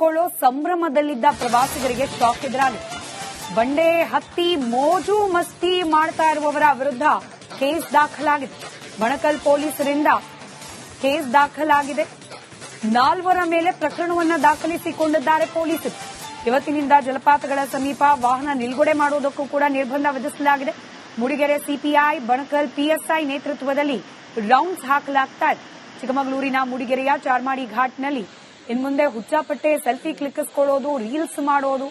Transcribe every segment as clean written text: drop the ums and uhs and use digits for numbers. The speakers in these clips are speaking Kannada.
ತಪ್ಪಿಸಿಕೊಳ್ಳೋ ಸಂಭ್ರಮದಲ್ಲಿದ್ದ ಪ್ರವಾಸಿಗರಿಗೆ ಶಾಕ್ ಎದುರಾಗಿದೆ. ಬಂಡೆ ಹತ್ತಿ ಮೋಜು ಮಸ್ತಿ ಮಾಡ್ತಾ ಇರುವವರ ವಿರುದ್ಧ ಕೇಸ್ ದಾಖಲಾಗಿದೆ. ಬಣಕಲ್ ಪೊಲೀಸರಿಂದ ಕೇಸ್ ದಾಖಲಾಗಿದೆ. 4 ಮೇಲೆ ಪ್ರಕರಣವನ್ನು ದಾಖಲಿಸಿಕೊಂಡಿದ್ದಾರೆ ಪೊಲೀಸರು. ಇವತ್ತಿನಿಂದ ಜಲಪಾತಗಳ ಸಮೀಪ ವಾಹನ ನಿಲುಗಡೆ ಮಾಡುವುದಕ್ಕೂ ಕೂಡ ನಿರ್ಬಂಧ ವಿಧಿಸಲಾಗಿದೆ. ಮೂಡಿಗೆರೆ ಸಿಪಿಐ ಬಣಕಲ್ ಪಿಎಸ್ಐ ನೇತೃತ್ವದಲ್ಲಿ ರೌಂಡ್ಸ್ ಹಾಕಲಾಗ್ತಾ ಇದೆ. ಚಿಕ್ಕಮಗಳೂರಿನ ಮೂಡಿಗೆರೆಯ ಚಾರ್ಮಾಡಿ ಘಾಟ್ನಲ್ಲಿ ಇನ್ಮುಂದೆ ಹುಚ್ಚಾಪಟ್ಟೆ ಸೆಲ್ಫಿ ಕ್ಲಿಕ್ಕಿಸಿಕೊಳ್ಳೋದು, ರೀಲ್ಸ್ ಮಾಡೋದು,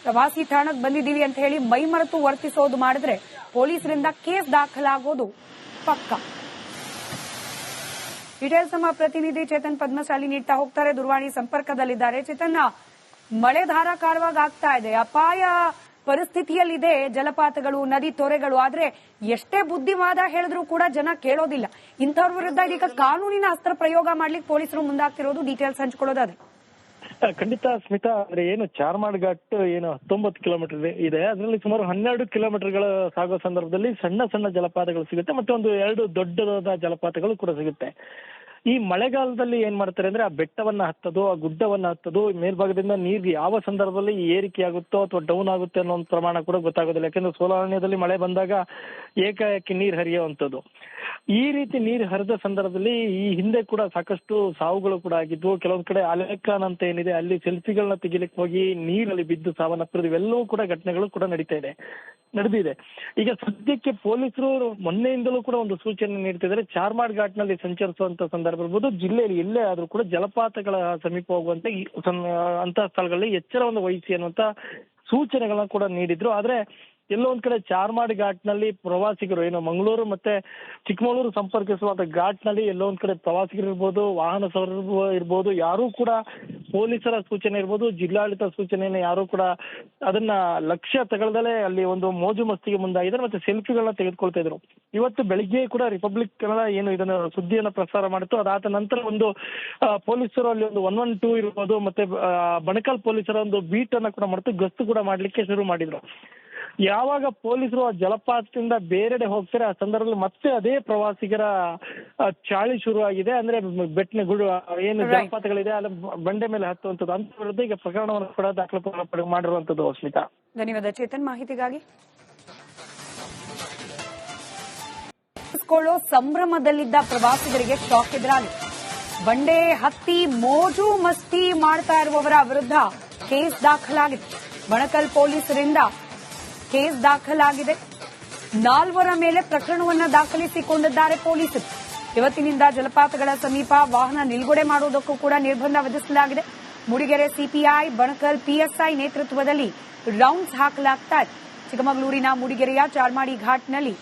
ಪ್ರವಾಸಿ ತಾಣಕ್ಕೆ ಬಂದಿದ್ದೀವಿ ಅಂತ ಹೇಳಿ ಮೈಮರೆತು ವರ್ತಿಸೋದು ಮಾಡಿದ್ರೆ ಪೊಲೀಸರಿಂದ ಕೇಸ್ ದಾಖಲಾಗೋದು ಪಕ್ಕ. ಡೀಟೇಲ್ಸ್ ನಮ್ಮ ಪ್ರತಿನಿಧಿ ಚೇತನ್ ಪದ್ಮಶಾಲಿ ನೀಡ್ತಾ ಹೋಗ್ತಾರೆ. ದೂರವಾಣಿ ಸಂಪರ್ಕದಲ್ಲಿದ್ದಾರೆ. ಚೇತನ್, ಮಳೆ ಧಾರಾಕಾರವಾಗಿ ಆಗ್ತಾ ಇದೆ, ಅಪಾಯ ಪರಿಸ್ಥಿತಿಯಲ್ಲಿದೆ ಜಲಪಾತಗಳು, ನದಿ ತೊರೆಗಳು. ಆದ್ರೆ ಎಷ್ಟೇ ಬುದ್ಧಿವಾದ ಹೇಳಿದ್ರೂ ಕೂಡ ಜನ ಕೇಳೋದಿಲ್ಲ. ಇಂಥವ್ರ ವಿರುದ್ಧ ಇದೀಗ ಕಾನೂನಿನ ಅಸ್ತ್ರ ಪ್ರಯೋಗ ಮಾಡ್ಲಿಕ್ಕೆ ಪೊಲೀಸರು ಮುಂದಾಗ್ತಿರೋದು. ಡೀಟೇಲ್ಸ್ ಹಂಚಿಕೊಳ್ಳೋದಾದ್ರೆ ಖಂಡಿತ ಸ್ಮಿತಾ, ಅಂದ್ರೆ ಏನು ಚಾರ್ಮಾಡ್ ಘಾಟ್ ಏನು 19 ಕಿಲೋಮೀಟರ್ ಇದೆ. ಅದರಲ್ಲಿ ಸುಮಾರು 12 ಕಿಲೋಮೀಟರ್ಗಳ ಸಾಗೋ ಸಂದರ್ಭದಲ್ಲಿ ಸಣ್ಣ ಸಣ್ಣ ಜಲಪಾತಗಳು ಸಿಗುತ್ತೆ, ಮತ್ತೆ ಒಂದು 2 ದೊಡ್ಡದಾದ ಜಲಪಾತಗಳು ಕೂಡ ಸಿಗುತ್ತೆ. ಈ ಮಳೆಗಾಲದಲ್ಲಿ ಏನ್ ಮಾಡ್ತಾರೆ ಅಂದ್ರೆ ಆ ಬೆಟ್ಟವನ್ನ ಹತ್ತೋದು, ಆ ಗುಡ್ಡವನ್ನ ಹತ್ತೋದು, ಮೇಲ್ಭಾಗದಿಂದ ನೀರಿಗೆ ಯಾವ ಸಂದರ್ಭದಲ್ಲಿ ಏರಿಕೆ ಆಗುತ್ತೋ ಅಥವಾ ಡೌನ್ ಆಗುತ್ತೆ ಅನ್ನೋ ಒಂದು ಪ್ರಮಾಣ ಕೂಡ ಗೊತ್ತಾಗೋದಿಲ್ಲ. ಯಾಕಂದ್ರೆ ಸೋಲಾರಣ್ಯದಲ್ಲಿ ಮಳೆ ಬಂದಾಗ ಏಕಾಏಕಿ ನೀರು ಹರಿಯುವಂಥದ್ದು. ಈ ರೀತಿ ನೀರು ಹರಿದ ಸಂದರ್ಭದಲ್ಲಿ ಈ ಹಿಂದೆ ಕೂಡ ಸಾಕಷ್ಟು ಸಾವುಗಳು ಕೂಡ ಆಗಿದ್ವು. ಕೆಲವೊಂದ್ ಕಡೆ ಅಲೆಕಾನ್ ಅಂತ ಏನಿದೆ ಅಲ್ಲಿ ಸೆಲ್ಫಿಗಳನ್ನ ತೆಗಿಲಿಕ್ಕೆ ಹೋಗಿ ನೀರಲ್ಲಿ ಬಿದ್ದು ಸಾವನ್ನಪ್ಪಿರೋದು, ಇವೆಲ್ಲವೂ ಕೂಡ ಘಟನೆಗಳು ಕೂಡ ನಡೆದಿದೆ. ಈಗ ಸದ್ಯಕ್ಕೆ ಪೊಲೀಸರು ಮೊನ್ನೆಯಿಂದಲೂ ಕೂಡ ಒಂದು ಸೂಚನೆ ನೀಡ್ತಿದ್ದಾರೆ. ಚಾರ್ಮಾಡ್ ಘಾಟ್ ನಲ್ಲಿ ಸಂಚರಿಸುವಂತ ಸಂದರ್ಭ ಇರ್ಬೋದು, ಜಿಲ್ಲೆಯಲ್ಲಿ ಎಲ್ಲೇ ಆದ್ರೂ ಕೂಡ ಜಲಪಾತಗಳ ಸಮೀಪ ಹೋಗುವಂತೆ ಅಂತ ಸ್ಥಳಗಳಲ್ಲಿ ಎಚ್ಚರವನ್ನು ವಹಿಸಿ ಅನ್ನುವಂತ ಸೂಚನೆಗಳನ್ನ ಕೂಡ ನೀಡಿದ್ರು. ಆದ್ರೆ ಎಲ್ಲೋ ಒಂದ್ ಕಡೆ ಚಾರ್ಮಾಡ್ ಘಾಟ್ ನಲ್ಲಿ ಪ್ರವಾಸಿಗರು ಏನು ಮಂಗಳೂರು ಮತ್ತೆ ಚಿಕ್ಕಮಗಳೂರು ಸಂಪರ್ಕಿಸುವಂತ ಘಾಟ್ ನಲ್ಲಿ ಎಲ್ಲೋ ಒಂದ್ ಕಡೆ ಪ್ರವಾಸಿಗರು ಇರ್ಬೋದು, ವಾಹನ ಸವಾರರು ಇರ್ಬೋದು, ಯಾರು ಕೂಡ ಪೊಲೀಸರ ಸೂಚನೆ ಇರ್ಬೋದು, ಜಿಲ್ಲಾಡಳಿತ ಸೂಚನೆಯನ್ನು ಯಾರು ಕೂಡ ಅದನ್ನ ಲಕ್ಷ್ಯ ತಗೊಳ್ದಲೇ ಅಲ್ಲಿ ಒಂದು ಮೋಜು ಮಸ್ತಿಗೆ ಮುಂದಾಗಿದ್ದಾರೆ, ಮತ್ತೆ ಸೆಲ್ಫಿಗಳನ್ನ ತೆಗೆದುಕೊಳ್ತಾ ಇದ್ರು. ಇವತ್ತು ಬೆಳಿಗ್ಗೆ ಕೂಡ ರಿಪಬ್ಲಿಕ್ ಕನ್ನಡ ಏನು ಇದನ್ನ ಸುದ್ದಿಯನ್ನ ಪ್ರಸಾರ ಮಾಡಿತ್ತು. ಅದಾದ ನಂತರ ಒಂದು ಪೊಲೀಸರು ಅಲ್ಲಿ ಒಂದು 112 ಇರ್ಬೋದು, ಮತ್ತೆ ಬಣಕಲ್ ಪೊಲೀಸರ ಒಂದು ಬೀಟ್ ಅನ್ನ ಕೂಡ ಮಾಡ್ತು ಗಸ್ತು ಕೂಡ ಮಾಡ್ಲಿಕ್ಕೆ ಶುರು ಮಾಡಿದ್ರು. ಯಾವಾಗ ಪೊಲೀಸರು ಆ ಜಲಪಾತದಿಂದ ಬೇರೆಡೆ ಹೋಗ್ತಾರೆ ಆ ಸಂದರ್ಭದಲ್ಲಿ ಮತ್ತೆ ಅದೇ ಪ್ರವಾಸಿಗರ ಚಾಳಿ ಶುರು ಆಗಿದೆ. ಅಂದ್ರೆ ಏನು ಜಲಪಾತಗಳಿದೆ ಅಲ್ಲಿ ಬಂಡೆ ಮೇಲೆ ಹತ್ತುವಂಥದ್ದು ಅಂತ ವಿರುದ್ಧ ಈಗ ಪ್ರಕರಣವನ್ನು ಕೂಡ ದಾಖಲು ಮಾಡಿರುವಂತದ್ದು. ಸ್ಮಿತಾ, ಧನ್ಯವಾದ ಚೇತನ್ ಮಾಹಿತಿಗಾಗಿ. ಸಂಭ್ರಮದಲ್ಲಿದ್ದ ಪ್ರವಾಸಿಗರಿಗೆ ಶಾಕ್ ಎದುರಾಗಿದೆ. ಬಂಡೆ ಹತ್ತಿ ಮೋಜು ಮಸ್ತಿ ಮಾಡ್ತಾ ಇರುವವರ ವಿರುದ್ಧ ಕೇಸ್ ದಾಖಲಾಗಿದೆ. ಬಣಕಲ್ ಪೊಲೀಸರಿಂದ ಕೇಸ್ ದಾಖಲಾಗಿದೆ. 4 ಮೇಲೆ ಪ್ರಕರಣವನ್ನು ದಾಖಲಿಸಿಕೊಂಡಿದ್ದಾರೆ ಪೊಲೀಸರು. ಇವತ್ತಿನಿಂದ ಜಲಪಾತಗಳ ಸಮೀಪ ವಾಹನ ನಿಲುಗಡೆ ಮಾಡುವುದಕ್ಕೂ ಕೂಡ ನಿರ್ಬಂಧ ವಿಧಿಸಲಾಗಿದೆ. ಮೂಡಿಗೆರೆ ಸಿಪಿಐ ಬಣಕಲ್ ಪಿಎಸ್ಐ ನೇತೃತ್ವದಲ್ಲಿ ರೌಂಡ್ಸ್ ಹಾಕಲಾಗ್ತಾ ಇದೆ. ಚಿಕ್ಕಮಗಳೂರಿನ ಮೂಡಿಗೆರೆಯ ಚಾರ್ಮಾಡಿ ಘಾಟ್ನಲ್ಲಿ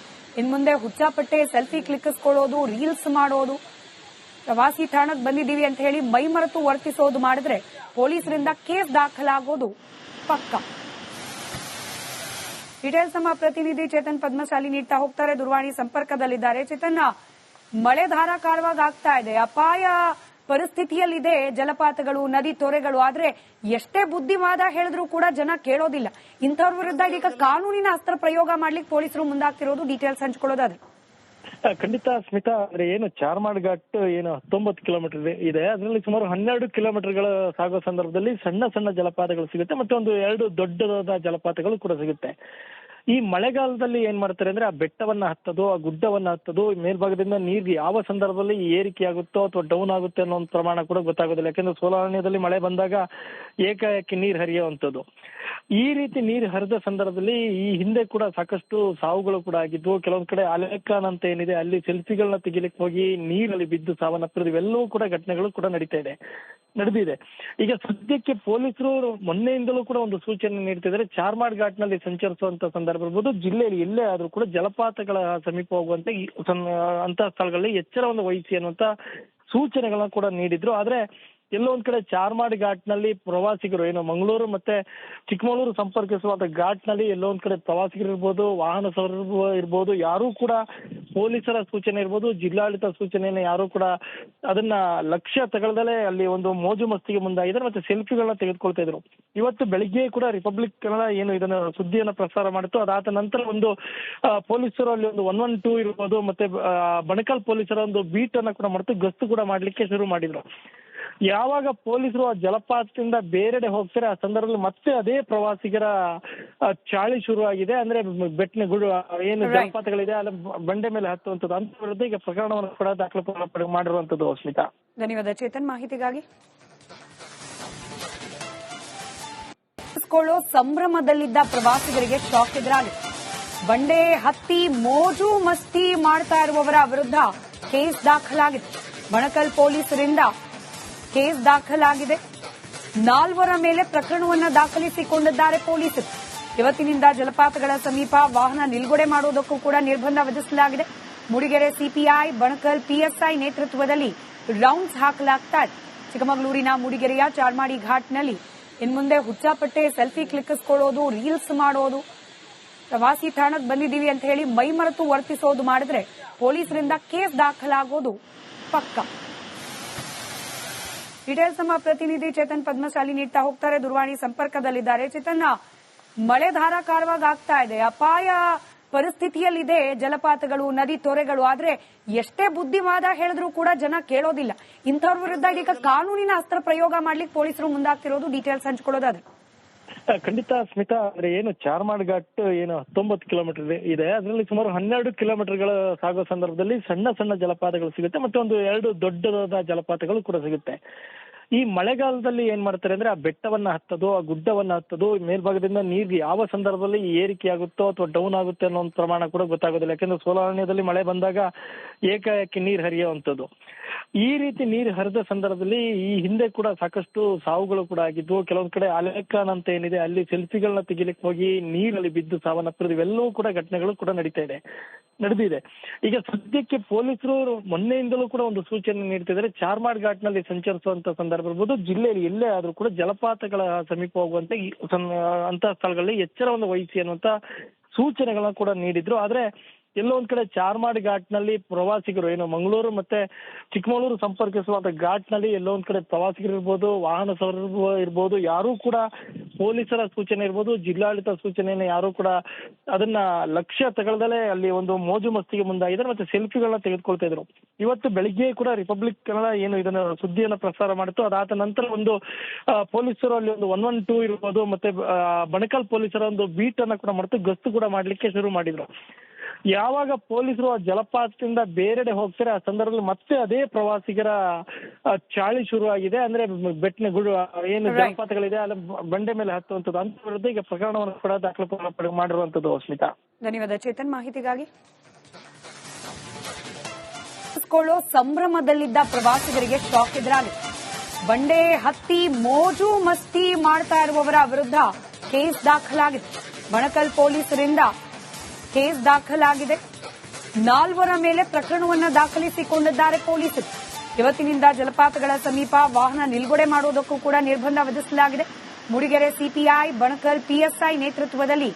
ಇನ್ಮುಂದೆ ಹುಚ್ಚಾಪಟ್ಟೆ ಸೆಲ್ಫಿ ಕ್ಲಿಕ್ಕಿಸಿಕೊಳ್ಳೋದು, ರೀಲ್ಸ್ ಮಾಡೋದು, ಪ್ರವಾಸಿ ತಾಣಕ್ಕೆ ಬಂದಿದ್ದೀವಿ ಅಂತ ಹೇಳಿ ಮೈಮರೆತು ವರ್ತಿಸೋದು ಮಾಡಿದ್ರೆ ಪೊಲೀಸರಿಂದ ಕೇಸ್ ದಾಖಲಾಗೋದು ಪಕ್ಕ. ಡೀಟೇಲ್ಸ್ ನಮ್ಮ ಪ್ರತಿನಿಧಿ ಚೇತನ್ ಪದ್ಮಶಾಲಿ ನೀಡ್ತಾ ಹೋಗ್ತಾರೆ. ದೂರವಾಣಿ ಸಂಪರ್ಕದಲ್ಲಿದ್ದಾರೆ. ಚೇತನ್, ಮಳೆ ಧಾರಾಕಾರವಾಗಿ ಆಗ್ತಾ ಇದೆ, ಅಪಾಯ ಪರಿಸ್ಥಿತಿಯಲ್ಲಿದೆ ಜಲಪಾತಗಳು, ನದಿ ತೊರೆಗಳು. ಆದ್ರೆ ಎಷ್ಟೇ ಬುದ್ಧಿವಾದ ಹೇಳಿದ್ರೂ ಕೂಡ ಜನ ಕೇಳೋದಿಲ್ಲ. ಇಂಥವ್ರ ವಿರುದ್ಧ ಇದೀಗ ಕಾನೂನಿನ ಅಸ್ತ್ರ ಪ್ರಯೋಗ ಮಾಡ್ಲಿಕ್ಕೆ ಪೊಲೀಸರು ಮುಂದಾಗ್ತಿರೋದು. ಡೀಟೇಲ್ಸ್ ಹಂಚಿಕೊಳ್ಳೋದಾದ್ರೆ ಖಂಡಿತ ಸ್ಮಿತಾ, ಅಂದ್ರೆ ಏನು ಚಾರ್ಮಾಡ್ ಘಾಟ್ ಏನು 19 ಕಿಲೋಮೀಟರ್ ಇದೆ. ಅದರಲ್ಲಿ ಸುಮಾರು 12 ಕಿಲೋಮೀಟರ್ಗಳ ಸಾಗೋ ಸಂದರ್ಭದಲ್ಲಿ ಸಣ್ಣ ಸಣ್ಣ ಜಲಪಾತಗಳು ಸಿಗುತ್ತೆ, ಮತ್ತೆ ಒಂದು 2 ದೊಡ್ಡದಾದ ಜಲಪಾತಗಳು ಕೂಡ ಸಿಗುತ್ತೆ. ಈ ಮಳೆಗಾಲದಲ್ಲಿ ಏನ್ ಮಾಡ್ತಾರೆ ಅಂದ್ರೆ ಆ ಬೆಟ್ಟವನ್ನ ಹತ್ತೋದು, ಆ ಗುಡ್ಡವನ್ನ ಹತ್ತೋದು, ಮೇಲ್ಭಾಗದಿಂದ ನೀರಿಗೆ ಯಾವ ಸಂದರ್ಭದಲ್ಲಿ ಏರಿಕೆ ಆಗುತ್ತೋ ಅಥವಾ ಡೌನ್ ಆಗುತ್ತೆ ಅನ್ನೋ ಒಂದು ಪ್ರಮಾಣ ಕೂಡ ಗೊತ್ತಾಗೋದಿಲ್ಲ. ಯಾಕಂದ್ರೆ ಸೋಲಾರಣ್ಯದಲ್ಲಿ ಮಳೆ ಬಂದಾಗ ಏಕಾಏಕಿ ನೀರು ಹರಿಯುವಂಥದ್ದು. ಈ ರೀತಿ ನೀರು ಹರಿದ ಸಂದರ್ಭದಲ್ಲಿ ಈ ಹಿಂದೆ ಕೂಡ ಸಾಕಷ್ಟು ಸಾವುಗಳು ಕೂಡ ಆಗಿದ್ವು. ಕೆಲವೊಂದ್ ಕಡೆ ಅಲೆಕಾನ್ ಅಂತ ಏನಿದೆ ಅಲ್ಲಿ ಸೆಲ್ಫಿಗಳನ್ನ ತೆಗಿಲಿಕ್ಕೆ ಹೋಗಿ ನೀರಲ್ಲಿ ಬಿದ್ದು ಸಾವನ್ನಪ್ಪಿರೋದು, ಇವೆಲ್ಲವೂ ಕೂಡ ಘಟನೆಗಳು ಕೂಡ ನಡೆದಿದೆ. ಈಗ ಸದ್ಯಕ್ಕೆ ಪೊಲೀಸರು ಮೊನ್ನೆಯಿಂದಲೂ ಕೂಡ ಒಂದು ಸೂಚನೆ ನೀಡ್ತಿದ್ದಾರೆ. ಚಾರ್ಮಾಡ್ ಘಾಟ್ ನಲ್ಲಿ ಸಂಚರಿಸುವಂತ ಸಂದರ್ಭ ಇರ್ಬೋದು, ಜಿಲ್ಲೆಯಲ್ಲಿ ಎಲ್ಲೇ ಆದ್ರೂ ಕೂಡ ಜಲಪಾತಗಳ ಸಮೀಪ ಹೋಗುವಂತೆ ಅಂತ ಸ್ಥಳಗಳಲ್ಲಿ ಎಚ್ಚರವನ್ನು ವಹಿಸಿ ಅನ್ನುವಂತ ಸೂಚನೆಗಳನ್ನ ಕೂಡ ನೀಡಿದ್ರು. ಆದ್ರೆ ಎಲ್ಲೋ ಒಂದ್ ಕಡೆ ಚಾರ್ಮಾಡ್ ಘಾಟ್ ನಲ್ಲಿ ಪ್ರವಾಸಿಗರು ಏನು ಮಂಗಳೂರು ಮತ್ತೆ ಚಿಕ್ಕಮಗಳೂರು ಸಂಪರ್ಕಿಸುವಂತ ಘಾಟ್ ನಲ್ಲಿ ಎಲ್ಲೋ ಒಂದ್ ಕಡೆ ಪ್ರವಾಸಿಗರು ಇರ್ಬೋದು, ವಾಹನ ಸವಾರರು ಇರ್ಬೋದು, ಯಾರು ಕೂಡ ಪೊಲೀಸರ ಸೂಚನೆ ಇರ್ಬೋದು, ಜಿಲ್ಲಾಡಳಿತ ಸೂಚನೆಯನ್ನು ಯಾರು ಕೂಡ ಅದನ್ನ ಲಕ್ಷ್ಯ ತಗೊಳ್ದಲೇ ಅಲ್ಲಿ ಒಂದು ಮೋಜು ಮಸ್ತಿಗೆ ಮುಂದಾಗಿದ್ದಾರೆ, ಮತ್ತೆ ಸೆಲ್ಫಿಗಳನ್ನ ತೆಗೆದುಕೊಳ್ತಾ ಇದ್ರು. ಇವತ್ತು ಬೆಳಿಗ್ಗೆ ಕೂಡ ರಿಪಬ್ಲಿಕ್ ಕನ್ನಡ ಏನು ಇದನ್ನ ಸುದ್ದಿಯನ್ನ ಪ್ರಸಾರ ಮಾಡಿತ್ತು. ಅದಾದ ನಂತರ ಒಂದು ಪೊಲೀಸರು ಅಲ್ಲಿ ಒಂದು 112 ಇರ್ಬೋದು, ಮತ್ತೆ ಬಣಕಲ್ ಪೊಲೀಸರ ಒಂದು ಬೀಟ್ ಅನ್ನ ಕೂಡ ಮಾಡ್ತು ಗಸ್ತು ಕೂಡ ಮಾಡ್ಲಿಕ್ಕೆ ಶುರು ಮಾಡಿದ್ರು. ಯಾವಾಗ ಪೊಲೀಸರು ಆ ಜಲಪಾತದಿಂದ ಬೇರೆಡೆ ಹೋಗ್ತಾರೆ ಆ ಸಂದರ್ಭದಲ್ಲಿ ಮತ್ತೆ ಅದೇ ಪ್ರವಾಸಿಗರ ಚಾಳಿ ಶುರುವಾಗಿದೆ. ಅಂದ್ರೆ ಬೆಟ್ಟನ ಗುಡು ಏನು ಜಲಪಾತಗಳಿದೆ ಅಲ್ಲಿ ಬಂಡೆ ಮೇಲೆ ಹತ್ತುವಂಥದ್ದು ಅಂತ ವಿರುದ್ಧ ಈಗ ಪ್ರಕರಣವನ್ನು ಕೂಡ ದಾಖಲು ಮಾಡಿರುವಂತದ್ದು. ಸ್ಮಿತಾ, ಧನ್ಯವಾದ ಚೇತನ್ ಮಾಹಿತಿಗಾಗಿ. ಸಂಭ್ರಮದಲ್ಲಿದ್ದ ಪ್ರವಾಸಿಗರಿಗೆ ಶಾಕ್ ಎದುರಾಗಿದೆ. ಬಂಡೆ ಹತ್ತಿ ಮೋಜು ಮಸ್ತಿ ಮಾಡ್ತಾ ಇರುವವರ ವಿರುದ್ಧ ಕೇಸ್ ದಾಖಲಾಗಿದೆ. ಬಣಕಲ್ ಪೊಲೀಸರಿಂದ ಕೇಸ್ ದಾಖಲಾಗಿದೆ. 4 ಮೇಲೆ ಪ್ರಕರಣವನ್ನು ದಾಖಲಿಸಿಕೊಂಡಿದ್ದಾರೆ ಪೊಲೀಸರು. ಇವತ್ತಿನಿಂದ ಜಲಪಾತಗಳ ಸಮೀಪ ವಾಹನ ನಿಲುಗಡೆ ಮಾಡುವುದಕ್ಕೂ ಕೂಡ ನಿರ್ಬಂಧ ವಿಧಿಸಲಾಗಿದೆ. ಮೂಡಿಗೆರೆ ಸಿಪಿಐ ಬಣಕಲ್ ಪಿಎಸ್ಐ ನೇತೃತ್ವದಲ್ಲಿ ರೌಂಡ್ಸ್ ಹಾಕಲಾಗ್ತಾ ಇದೆ. ಚಿಕ್ಕಮಗಳೂರಿನ ಮೂಡಿಗೆರೆಯ ಚಾರ್ಮಾಡಿ ಘಾಟ್ನಲ್ಲಿ ಇನ್ಮುಂದೆ ಹುಚ್ಚಾಪಟ್ಟೆ ಸೆಲ್ಫಿ ಕ್ಲಿಕ್ಕಿಸ್ಕೊಳ್ಳೋದು, ರೀಲ್ಸ್ ಮಾಡೋದು, ಪ್ರವಾಸಿ ತಾಣಕ್ಕೆ ಬಂದಿದ್ದೀವಿ ಅಂತ ಹೇಳಿ ಮೈಮರೆತು ವರ್ತಿಸೋದು ಮಾಡಿದ್ರೆ ಪೊಲೀಸರಿಂದ ಕೇಸ್ ದಾಖಲಾಗೋದು ಪಕ್ಕ. ಡೀಟೇಲ್ಸ್ ನಮ್ಮ ಪ್ರತಿನಿಧಿ ಚೇತನ್ ಪದ್ಮಶಾಲಿ ನೀಡ್ತಾ ಹೋಗ್ತಾರೆ, ದೂರವಾಣಿ ಸಂಪರ್ಕದಲ್ಲಿದ್ದಾರೆ. ಚೇತನ್, ಮಳೆ ಧಾರಾಕಾರವಾಗಿ ಆಗ್ತಾ ಇದೆ, ಅಪಾಯ ಪರಿಸ್ಥಿತಿಯಲ್ಲಿದೆ ಜಲಪಾತಗಳು, ನದಿ ತೊರೆಗಳು. ಆದ್ರೆ ಎಷ್ಟೇ ಬುದ್ಧಿವಾದ ಹೇಳಿದ್ರೂ ಕೂಡ ಜನ ಕೇಳೋದಿಲ್ಲ. ಇಂಥವ್ರ ವಿರುದ್ಧ ಇದೀಗ ಕಾನೂನಿನ ಅಸ್ತ್ರ ಪ್ರಯೋಗ ಮಾಡ್ಲಿಕ್ಕೆ ಪೊಲೀಸರು ಮುಂದಾಗ್ತಿರೋದು. ಡೀಟೇಲ್ಸ್ ಹಂಚ್ಕೊಳ್ಳೋದಾದ್ರೆ. ಖಂಡಿತ ಸ್ಮಿತಾ, ಅಂದ್ರೆ ಏನು ಚಾರ್ಮಾಡ್ ಘಾಟ್ ಏನು 19 ಕಿಲೋಮೀಟರ್ ಇದೆ, ಅದರಲ್ಲಿ ಸುಮಾರು 12 ಕಿಲೋಮೀಟರ್ಗಳ ಸಾಗೋ ಸಂದರ್ಭದಲ್ಲಿ ಸಣ್ಣ ಸಣ್ಣ ಜಲಪಾತಗಳು ಸಿಗುತ್ತೆ, ಮತ್ತೆ ಒಂದು 2 ದೊಡ್ಡದಾದ ಜಲಪಾತಗಳು ಕೂಡ ಸಿಗುತ್ತೆ. ಈ ಮಳೆಗಾಲದಲ್ಲಿ ಏನ್ ಮಾಡ್ತಾರೆ ಅಂದ್ರೆ ಆ ಬೆಟ್ಟವನ್ನ ಹತ್ತೋದು, ಆ ಗುಡ್ಡವನ್ನ ಹತ್ತೋದು, ಮೇಲ್ಭಾಗದಿಂದ ನೀರು ಯಾವ ಸಂದರ್ಭದಲ್ಲಿ ಏರಿಕೆ ಆಗುತ್ತೋ ಅಥವಾ ಡೌನ್ ಆಗುತ್ತೆ ಅನ್ನೋ ಒಂದು ಪ್ರಮಾಣ ಕೂಡ ಗೊತ್ತಾಗೋದಿಲ್ಲ. ಯಾಕಂದ್ರೆ ಸೋಲಾರಣ್ಯದಲ್ಲಿ ಮಳೆ ಬಂದಾಗ ಏಕಾಏಕಿ ನೀರು ಹರಿಯುವಂಥದ್ದು. ಈ ರೀತಿ ನೀರು ಹರಿದ ಸಂದರ್ಭದಲ್ಲಿ ಈ ಹಿಂದೆ ಕೂಡ ಸಾಕಷ್ಟು ಸಾವುಗಳು ಕೂಡ ಆಗಿದ್ವು. ಕೆಲವೊಂದ್ ಕಡೆ ಅಲೆಕಾನ್ ಅಂತ ಏನಿದೆ ಅಲ್ಲಿ ಸೆಲ್ಫಿಗಳನ್ನ ತೆಗಿಲಿಕ್ಕೆ ಹೋಗಿ ನೀರಲ್ಲಿ ಬಿದ್ದು ಸಾವನ್ನಪ್ಪಿರೋದು, ಇವೆಲ್ಲವೂ ಕೂಡ ಘಟನೆಗಳು ಕೂಡ ನಡೆದಿದೆ. ಈಗ ಸದ್ಯಕ್ಕೆ ಪೊಲೀಸರು ಮೊನ್ನೆಯಿಂದಲೂ ಕೂಡ ಒಂದು ಸೂಚನೆ ನೀಡ್ತಿದ್ದಾರೆ. ಚಾರ್ಮಾಡ್ ಘಾಟ್ ನಲ್ಲಿ ಸಂಚರಿಸುವಂತ ಸಂದರ್ಭ ಇರ್ಬೋದು, ಜಿಲ್ಲೆಯಲ್ಲಿ ಎಲ್ಲೇ ಆದ್ರೂ ಕೂಡ ಜಲಪಾತಗಳ ಸಮೀಪ ಹೋಗುವಂತೆ ಅಂತ ಸ್ಥಳಗಳಲ್ಲಿ ಎಚ್ಚರವನ್ನು ವಹಿಸಿ ಅನ್ನುವಂತ ಸೂಚನೆಗಳನ್ನ ಕೂಡ ನೀಡಿದ್ರು. ಆದ್ರೆ ಎಲ್ಲೋ ಒಂದ್ ಕಡೆ ಚಾರ್ಮಾಡ್ ಘಾಟ್ ನಲ್ಲಿ ಪ್ರವಾಸಿಗರು ಏನು ಮಂಗಳೂರು ಮತ್ತೆ ಚಿಕ್ಕಮಗಳೂರು ಸಂಪರ್ಕಿಸುವಂತ ಘಾಟ್ ನಲ್ಲಿ ಎಲ್ಲೋ ಒಂದ್ ಕಡೆ ಪ್ರವಾಸಿಗರು ಇರ್ಬೋದು, ವಾಹನ ಸವಾರರು ಇರ್ಬೋದು, ಯಾರು ಕೂಡ ಪೊಲೀಸರ ಸೂಚನೆ ಇರ್ಬೋದು, ಜಿಲ್ಲಾಡಳಿತ ಸೂಚನೆಯನ್ನು ಯಾರು ಕೂಡ ಅದನ್ನ ಲಕ್ಷ್ಯ ತಗೊಳ್ದಲೇ ಅಲ್ಲಿ ಒಂದು ಮೋಜು ಮಸ್ತಿಗೆ ಮುಂದಾಗಿದ್ದಾರೆ, ಮತ್ತೆ ಸೆಲ್ಫಿಗಳನ್ನ ತೆಗೆದುಕೊಳ್ತಾ ಇದ್ರು. ಇವತ್ತು ಬೆಳಿಗ್ಗೆ ಕೂಡ ರಿಪಬ್ಲಿಕ್ ಕನ್ನಡ ಏನು ಇದನ್ನ ಸುದ್ದಿಯನ್ನ ಪ್ರಸಾರ ಮಾಡಿತ್ತು. ಅದಾದ ನಂತರ ಒಂದು ಪೊಲೀಸರು ಅಲ್ಲಿ ಒಂದು 112 ಇರ್ಬೋದು, ಮತ್ತೆ ಬಣಕಲ್ ಪೊಲೀಸರ ಒಂದು ಬೀಟ್ ಅನ್ನ ಕೂಡ ಮಾಡ್ತು ಗಸ್ತು ಕೂಡ ಮಾಡ್ಲಿಕ್ಕೆ ಶುರು ಮಾಡಿದ್ರು. ಯಾವಾಗ ಪೊಲೀಸರು ಆ ಜಲಪಾತದಿಂದ ಬೇರೆಡೆ ಹೋಗ್ತಾರೆ ಆ ಸಂದರ್ಭದಲ್ಲಿ ಮತ್ತೆ ಅದೇ ಪ್ರವಾಸಿಗರ ಚಾಳಿ ಶುರುವಾಗಿದೆ. ಅಂದ್ರೆ ಬೆಟ್ಟನ ಗುಡು ಏನು ಜಲಪಾತಗಳಿದೆ ಅಲ್ಲಿ ಬಂಡೆ ಮೇಲೆ ಹತ್ತುವಂಥದ್ದು ಅಂತ ವಿರುದ್ಧ ಈಗ ಪ್ರಕರಣವನ್ನು ಕೂಡ ದಾಖಲು ಮಾಡಿರುವಂತದ್ದು. ಸ್ಮಿತಾ, ಧನ್ಯವಾದ ಚೇತನ್ ಮಾಹಿತಿಗಾಗಿ. ಸಂಭ್ರಮದಲ್ಲಿದ್ದ ಪ್ರವಾಸಿಗರಿಗೆ ಶಾಕ್ ಎದುರಾಗಿದೆ. ಬಂಡೆ ಹತ್ತಿ ಮೋಜು ಮಸ್ತಿ ಮಾಡ್ತಾ ಇರುವವರ ವಿರುದ್ಧ ಕೇಸ್ ದಾಖಲಾಗಿದೆ. ಬಣಕಲ್ ಪೊಲೀಸರಿಂದ ಕೇಸ್ ದಾಖಲಾಗಿದೆ. 4 ಮೇಲೆ ಪ್ರಕರಣವನ್ನು ದಾಖಲಿಸಿಕೊಂಡಿದ್ದಾರೆ ಪೊಲೀಸರು. ಇವತ್ತಿನಿಂದ ಜಲಪಾತಗಳ ಸಮೀಪ ವಾಹನ ನಿಲುಗಡೆ ಮಾಡುವುದಕ್ಕೂ ಕೂಡ ನಿರ್ಬಂಧ ವಿಧಿಸಲಾಗಿದೆ. ಮೂಡಿಗೆರೆ ಸಿಪಿಐ ಬಣಕಲ್ ಪಿಎಸ್ಐ ನೇತೃತ್ವದಲ್ಲಿ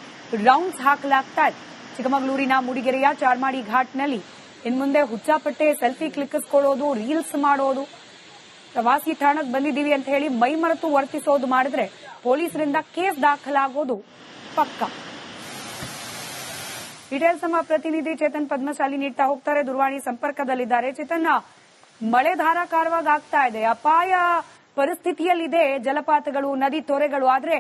ರೌಂಡ್ಸ್ ಹಾಕಲಾಗ್ತಾ ಇದೆ. ಚಿಕ್ಕಮಗಳೂರಿನ ಮೂಡಿಗೆರೆಯ ಚಾರ್ಮಾಡಿ ಘಾಟ್ನಲ್ಲಿ ಇನ್ಮುಂದೆ ಹುಚ್ಚಾಪಟ್ಟೆ ಸೆಲ್ಫಿ ಕ್ಲಿಕ್ಕಿಸ್ಕೊಳ್ಳೋದು, ರೀಲ್ಸ್ ಮಾಡೋದು, ಪ್ರವಾಸಿ ತಾಣಕ್ಕೆ ಬಂದಿದ್ದೀವಿ ಅಂತ ಹೇಳಿ ಮೈಮರೆತು ವರ್ತಿಸೋದು ಮಾಡಿದ್ರೆ ಪೊಲೀಸರಿಂದ ಕೇಸ್ ದಾಖಲಾಗೋದು ಪಕ್ಕ. ಡೀಟೇಲ್ಸ್ ನಮ್ಮ ಪ್ರತಿನಿಧಿ ಚೇತನ್ ಪದ್ಮಶಾಲಿ ನೀಡ್ತಾ ಹೋಗ್ತಾರೆ, ದೂರವಾಣಿ ಸಂಪರ್ಕದಲ್ಲಿದ್ದಾರೆ. ಚೇತನ್, ಮಳೆ ಧಾರಾಕಾರವಾಗಿ ಆಗ್ತಾ ಇದೆ, ಅಪಾಯ ಪರಿಸ್ಥಿತಿಯಲ್ಲಿದೆ ಜಲಪಾತಗಳು, ನದಿ ತೊರೆಗಳು. ಆದ್ರೆ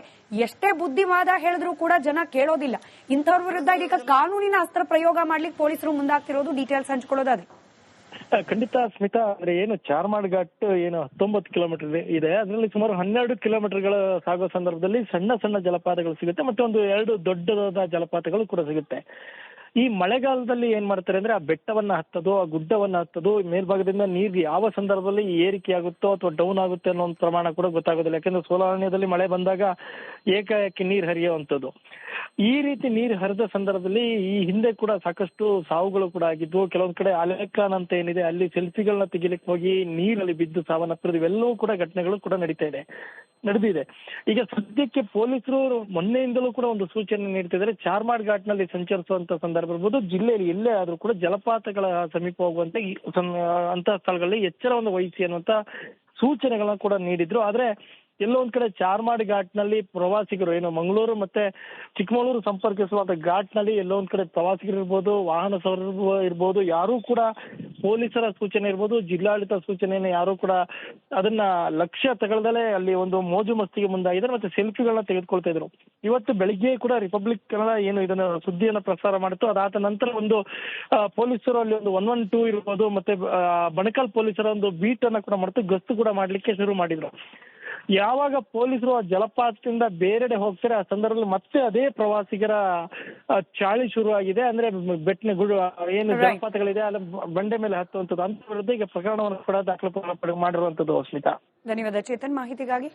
ಎಷ್ಟೇ ಬುದ್ಧಿವಾದ ಹೇಳಿದ್ರೂ ಕೂಡ ಜನ ಕೇಳೋದಿಲ್ಲ. ಇಂಥವ್ರ ವಿರುದ್ಧ ಇದೀಗ ಕಾನೂನಿನ ಅಸ್ತ್ರ ಪ್ರಯೋಗ ಮಾಡ್ಲಿಕ್ಕೆ ಪೊಲೀಸರು ಮುಂದಾಗ್ತಿರೋದು. ಡೀಟೇಲ್ಸ್ ಹಂಚ್ಕೊಳ್ಳೋದಾದ್ರೆ. ಖಂಡಿತ ಸ್ಮಿತಾ, ಅಂದ್ರೆ ಏನು ಚಾರ್ಮಾಡ್ ಘಾಟ್ ಏನು 19 ಕಿಲೋಮೀಟರ್ ಇದೆ, ಅದರಲ್ಲಿ ಸುಮಾರು 12 ಕಿಲೋಮೀಟರ್ಗಳ ಸಾಗೋ ಸಂದರ್ಭದಲ್ಲಿ ಸಣ್ಣ ಸಣ್ಣ ಜಲಪಾತಗಳು ಸಿಗುತ್ತೆ, ಮತ್ತೆ ಒಂದು 2 ದೊಡ್ಡದಾದ ಜಲಪಾತಗಳು ಕೂಡ ಸಿಗುತ್ತೆ. ಈ ಮಳೆಗಾಲದಲ್ಲಿ ಏನ್ ಮಾಡ್ತಾರೆ ಅಂದ್ರೆ ಆ ಬೆಟ್ಟವನ್ನ ಹತ್ತೋದು, ಆ ಗುಡ್ಡವನ್ನ ಹತ್ತೋದು, ಮೇಲ್ಭಾಗದಿಂದ ನೀರು ಯಾವ ಸಂದರ್ಭದಲ್ಲಿ ಏರಿಕೆ ಆಗುತ್ತೋ ಅಥವಾ ಡೌನ್ ಆಗುತ್ತೆ ಅನ್ನೋ ಒಂದು ಪ್ರಮಾಣ ಕೂಡ ಗೊತ್ತಾಗೋದಿಲ್ಲ. ಯಾಕಂದ್ರೆ ಸೋಲಾರಣ್ಯದಲ್ಲಿ ಮಳೆ ಬಂದಾಗ ಏಕಾಏಕಿ ನೀರು ಹರಿಯುವಂಥದ್ದು. ಈ ರೀತಿ ನೀರು ಹರಿದ ಸಂದರ್ಭದಲ್ಲಿ ಈ ಹಿಂದೆ ಕೂಡ ಸಾಕಷ್ಟು ಸಾವುಗಳು ಕೂಡ ಆಗಿದ್ವು. ಕೆಲವೊಂದ್ ಕಡೆ ಅಲೆಕಾನ್ ಅಂತ ಏನಿದೆ ಅಲ್ಲಿ ಸೆಲ್ಫಿಗಳನ್ನ ತೆಗಿಲಿಕ್ಕೆ ಹೋಗಿ ನೀರಲ್ಲಿ ಬಿದ್ದು ಸಾವನ್ನಪ್ಪಿರೋದು, ಇವೆಲ್ಲವೂ ಕೂಡ ಘಟನೆಗಳು ಕೂಡ ನಡೆದಿದೆ. ಈಗ ಸದ್ಯಕ್ಕೆ ಪೊಲೀಸರು ಮೊನ್ನೆಯಿಂದಲೂ ಕೂಡ ಒಂದು ಸೂಚನೆ ನೀಡ್ತಿದ್ದಾರೆ. ಚಾರ್ಮಾಡ್ ಘಾಟ್ ನಲ್ಲಿ ಸಂಚರಿಸುವಂತ ಸಂದರ್ಭ ಇರ್ಬೋದು, ಜಿಲ್ಲೆಯಲ್ಲಿ ಎಲ್ಲೇ ಆದ್ರೂ ಕೂಡ ಜಲಪಾತಗಳ ಸಮೀಪ ಹೋಗುವಂತೆ ಅಂತ ಸ್ಥಳಗಳಲ್ಲಿ ಎಚ್ಚರವನ್ನು ವಹಿಸಿ ಅನ್ನುವಂತ ಸೂಚನೆಗಳನ್ನ ಕೂಡ ನೀಡಿದ್ರು. ಆದ್ರೆ ಎಲ್ಲೋ ಒಂದ್ ಕಡೆ ಚಾರ್ಮಾಡಿ ಘಾಟ್ನಲ್ಲಿ ಪ್ರವಾಸಿಗರು ಏನು ಮಂಗಳೂರು ಮತ್ತೆ ಚಿಕ್ಕಮಗಳೂರು ಸಂಪರ್ಕಿಸುವಂತ ಘಾಟ್ನಲ್ಲಿ ಎಲ್ಲೋ ಒಂದ್ ಕಡೆ ಪ್ರವಾಸಿಗರು ಇರ್ಬೋದು, ವಾಹನ ಸವಾರರು ಇರ್ಬೋದು, ಯಾರು ಕೂಡ ಪೊಲೀಸರ ಸೂಚನೆ ಇರ್ಬೋದು, ಜಿಲ್ಲಾಡಳಿತ ಸೂಚನೆಯನ್ನು ಯಾರು ಕೂಡ ಅದನ್ನ ಲಕ್ಷ್ಯ ತಗೊಳ್ದಲೇ ಅಲ್ಲಿ ಒಂದು ಮೋಜು ಮಸ್ತಿಗೆ ಮುಂದಾಗಿದ್ದಾರೆ ಮತ್ತೆ ಸೆಲ್ಫಿಗಳನ್ನ ತೆಗೆದುಕೊಳ್ತಾ ಇದ್ರು. ಇವತ್ತು ಬೆಳಿಗ್ಗೆ ಕೂಡ ರಿಪಬ್ಲಿಕ್ ಕನ್ನಡ ಏನು ಇದನ್ನ ಸುದ್ದಿಯನ್ನ ಪ್ರಸಾರ ಮಾಡಿತ್ತು. ಅದಾದ ನಂತರ ಒಂದು ಪೊಲೀಸರು ಅಲ್ಲಿ ಒಂದು 112 ಇರ್ಬೋದು ಮತ್ತೆ ಬಣಕಲ್ ಪೊಲೀಸರ ಒಂದು ಬೀಟ್ ಅನ್ನ ಕೂಡ ಮಾಡ್ತು, ಗಸ್ತು ಕೂಡ ಮಾಡ್ಲಿಕ್ಕೆ ಶುರು ಮಾಡಿದ್ರು. ಯಾವಾಗ ಪೊಲೀಸರು ಆ ಜಲಪಾತದಿಂದ ಬೇರೆಡೆ ಹೋಗ್ತಾರೆ ಆ ಸಂದರ್ಭದಲ್ಲಿ ಮತ್ತೆ ಅದೇ ಪ್ರವಾಸಿಗರ ಚಾಳಿ ಶುರು ಆಗಿದೆ. ಅಂದ್ರೆ ಬೆಟ್ಟನ ಏನು ಜಲಪಾತಗಳಿದೆ ಅಲ್ಲಿ ಬಂಡೆ ಮೇಲೆ ಹತ್ತುವಂಥದ್ದು ಅಂತ ವಿರುದ್ಧ ಈಗ ಪ್ರಕರಣವನ್ನು ಕೂಡ ದಾಖಲು ಮಾಡಿರುವಂತದ್ದು. ಸ್ಮಿತಾ, ಧನ್ಯವಾದ ಚೇತನ್ ಮಾಹಿತಿಗಾಗಿ.